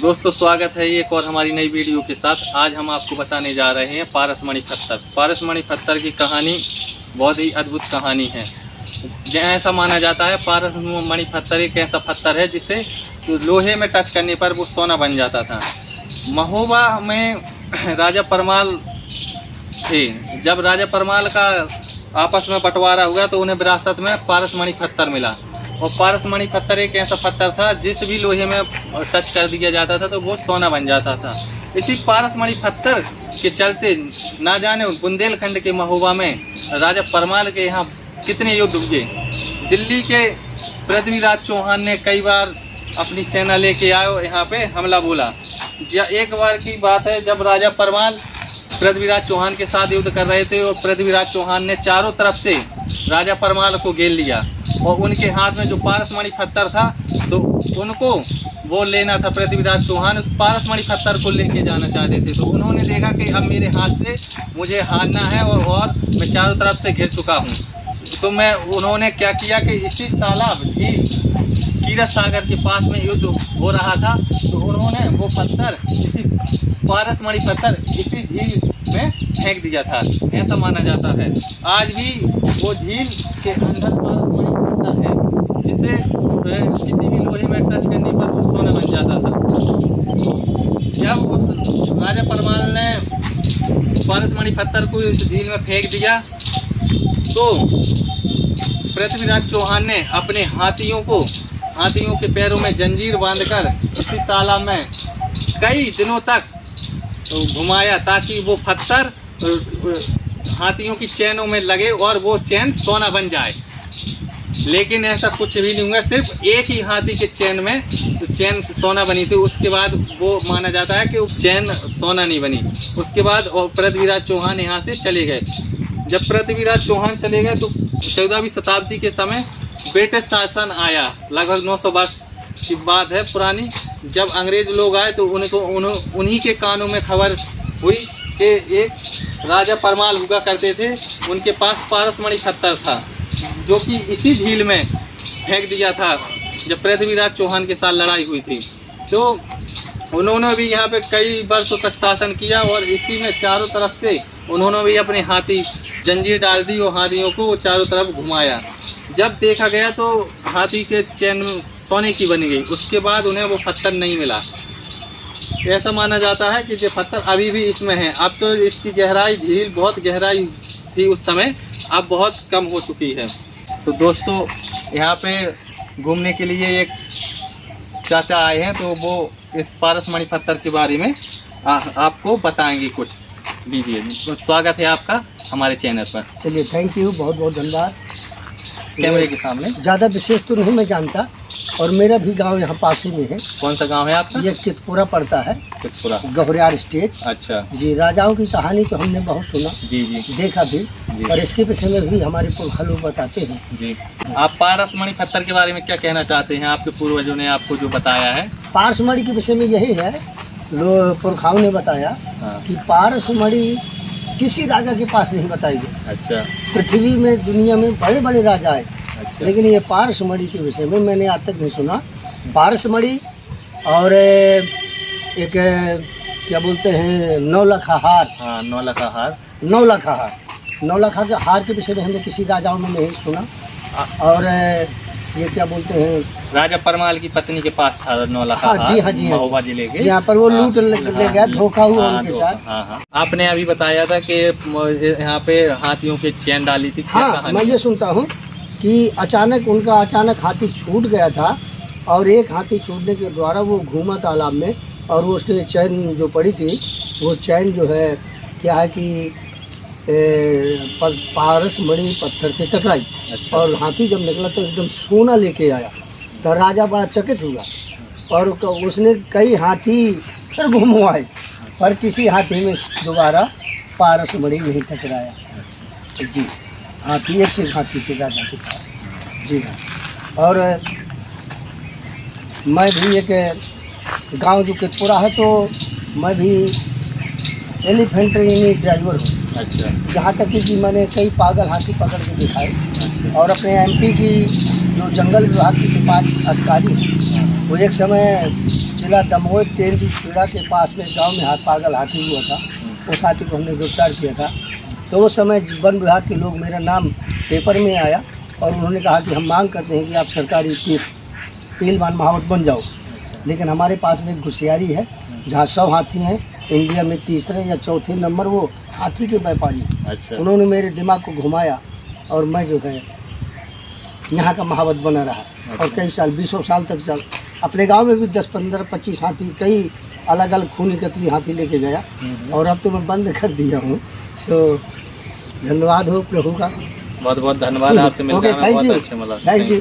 दोस्तों स्वागत है एक और हमारी नई वीडियो के साथ। आज हम आपको बताने जा रहे हैं पारसमणि पत्थर। पारसमणि पत्थर की कहानी बहुत ही अद्भुत कहानी है। ऐसा माना जाता है पारसमणि पत्थर एक ऐसा पत्थर है जिसे लोहे में टच करने पर वो सोना बन जाता था। महोबा में राजा परमाल थे। जब राजा परमाल का आपस में बंटवारा हुआ तो उन्हें विरासत में पारसमणि पत्थर मिला। और पारसमणि पत्थर एक ऐसा पत्थर था जिस भी लोहे में टच कर दिया जाता था तो वो सोना बन जाता था। इसी पारसमणि पत्थर के चलते ना जाने बुंदेलखंड के महोबा में राजा परमाल के यहाँ कितने युद्ध हुए। दिल्ली के पृथ्वीराज चौहान ने कई बार अपनी सेना लेके आयो यहाँ पे हमला बोला। एक बार की बात है जब राजा परमाल पृथ्वीराज चौहान के साथ युद्ध कर रहे थे और पृथ्वीराज चौहान ने चारों तरफ से राजा परमाल को घेर लिया और उनके हाथ में जो पारसमणि पत्थर था तो उनको वो लेना था। पृथ्वीराज चौहान उस पारसमणि पत्थर को लेके जाना चाहते थे तो उन्होंने देखा कि अब मेरे हाथ से मुझे हारना है और मैं चारों तरफ से घिर चुका हूँ। तो उन्होंने क्या किया कि इसी तालाब कीरत सागर के पास में युद्ध हो रहा था तो उन्होंने वो पत्थर इसी पारसमणि पत्थर इसी झील में फेंक दिया था। ऐसा माना जाता है आज भी वो झील के अंदर पारसमणि पत्थर है जिसे किसी भी लोहे में टच करने पर वो सोना बन जाता था। जब राजा परमाल ने पारसमणि पत्थर को इस झील में फेंक दिया तो पृथ्वीराज चौहान ने अपने हाथियों के पैरों में जंजीर बांधकर इसी तालाब में कई दिनों तक घुमाया ताकि वो पत्थर हाथियों की चैनों में लगे और वो चैन सोना बन जाए। लेकिन ऐसा कुछ भी नहीं हुआ, सिर्फ एक ही हाथी के चैन सोना बनी थी। उसके बाद वो माना जाता है कि वो चैन सोना नहीं बनी। उसके बाद पृथ्वीराज चौहान यहाँ से चले गए। जब पृथ्वीराज चौहान चले गए तो 14वीं शताब्दी के समय ब्रिटिश शासन आया। लगभग 900 वर्ष की बात है पुरानी। जब अंग्रेज लोग आए तो उन्हीं के कानों में खबर हुई कि एक राजा परमाल हुआ करते थे, उनके पास पारसमणि पत्थर था जो कि इसी झील में फेंक दिया था जब पृथ्वीराज चौहान के साथ लड़ाई हुई थी। तो उन्होंने भी यहाँ पे कई वर्षों तक शासन किया और इसी में चारों तरफ से उन्होंने भी अपने हाथी जंजीर डाल दी और हाथियों को चारों तरफ घुमाया। जब देखा गया तो हाथी के चैन सोने की बनी गई। उसके बाद उन्हें वो पत्थर नहीं मिला। ऐसा माना जाता है कि ये पत्थर अभी भी इसमें है। अब तो इसकी गहराई झील बहुत गहराई थी उस समय, अब बहुत कम हो चुकी है। तो दोस्तों यहाँ पे घूमने के लिए एक चाचा आए हैं तो वो इस पारसमणि पत्थर के बारे में आपको बताएंगे कुछ। दीजिए, स्वागत है आपका हमारे चैनल पर। चलिए, थैंक यू, बहुत बहुत धन्यवाद। कैमरे के सामने। ज़्यादा विशेष तो नहीं मैं जानता और मेरा भी गांव यहाँ पास ही में है। कौन सा गांव है आपका? ये चितपुरा पड़ता है, चितपुरा, गौरियार स्टेट। अच्छा जी, राजाओं की कहानी तो हमने बहुत सुना, जी, देखा भी और इसके विषय में भी हमारे पुरखा लोग बताते हैं। जी, आप पारसमणि पत्थर के बारे में क्या कहना चाहते हैं? आपके पूर्वजों ने आपको जो बताया है पारसमणि के विषय में यही है, पुरखाओं ने बताया कि पारसमणि किसी राजा के पास नहीं बताई गई। अच्छा। पृथ्वी में दुनिया में बड़े बड़े राजा आए। अच्छा। लेकिन ये पारसमणि के विषय में मैंने आज तक नहीं सुना। पारसमणि और एक क्या बोलते हैं नौलखा हार। हाँ, नौलखा हार। नौलखा के हार के विषय में हमने किसी राजाओं में नहीं सुना। और ये क्या बोलते हैं राजा परमाल की पत्नी के पास था नौलखा हार। जी हाँ, महोबा जिले के, यहाँ पर वो लूट ले गया, धोखा हुआ उनके साथ। हाँ। आपने अभी बताया था कि यहाँ पे हाथियों के चैन डाली थी। हाँ, मैं ये सुनता हूँ कि अचानक हाथी छूट गया था और एक हाथी छूटने के द्वारा वो घूमा तालाब में और वो उसके चैन जो पड़ी थी वो चैन जो है क्या है कि पारसमणि पत्थर से टकराई। अच्छा। और हाथी जब निकला तो एकदम सोना लेके आया तो राजा बड़ा चकित हुआ और उसने कई हाथी फिर घुमवाए पर किसी हाथी में दोबारा पारसमणि नहीं टकराया। अच्छा। जी, हाथी एक से हाथी थे राजा के पास। जी हाँ। और मैं भी एक गांव जो चितपुरा है तो मैं भी एलिफेंट ड्राइवर हूँ। अच्छा। जहाँ तक कि मैंने कई पागल हाथी पकड़ के दिखाए। अच्छा। और अपने एमपी की जो जंगल विभाग की अधिकारी वो एक समय जिला दमोह तेंदुपीड़ा के पास में गांव में पागल हाथी हुआ था। उस हाथी को हमने गिरफ्तार किया था। तो उस समय वन विभाग के लोग, मेरा नाम पेपर में आया और उन्होंने कहा कि हम मांग करते हैं कि आप सरकारी पहलवान महावत बन जाओ। लेकिन हमारे पास में एक घुसियारी है जहाँ 100 हाथी हैं, इंडिया में तीसरे या चौथे नंबर वो हाथी के व्यापारी हैं। अच्छा। उन्होंने मेरे दिमाग को घुमाया और मैं जो है यहाँ का महावत बना रहा। और कई साल 20 साल तक चल, अपने गांव में भी 10, 15, 25 हाथी, कई अलग अलग खूनी कतली हाथी लेके गया। और अब तो मैं बंद कर दिया हूँ। सो धन्यवाद हो प्रभु का। बहुत बहुत धन्यवाद, आपसे मिलकर हमें बहुत अच्छा मिला। Thank you.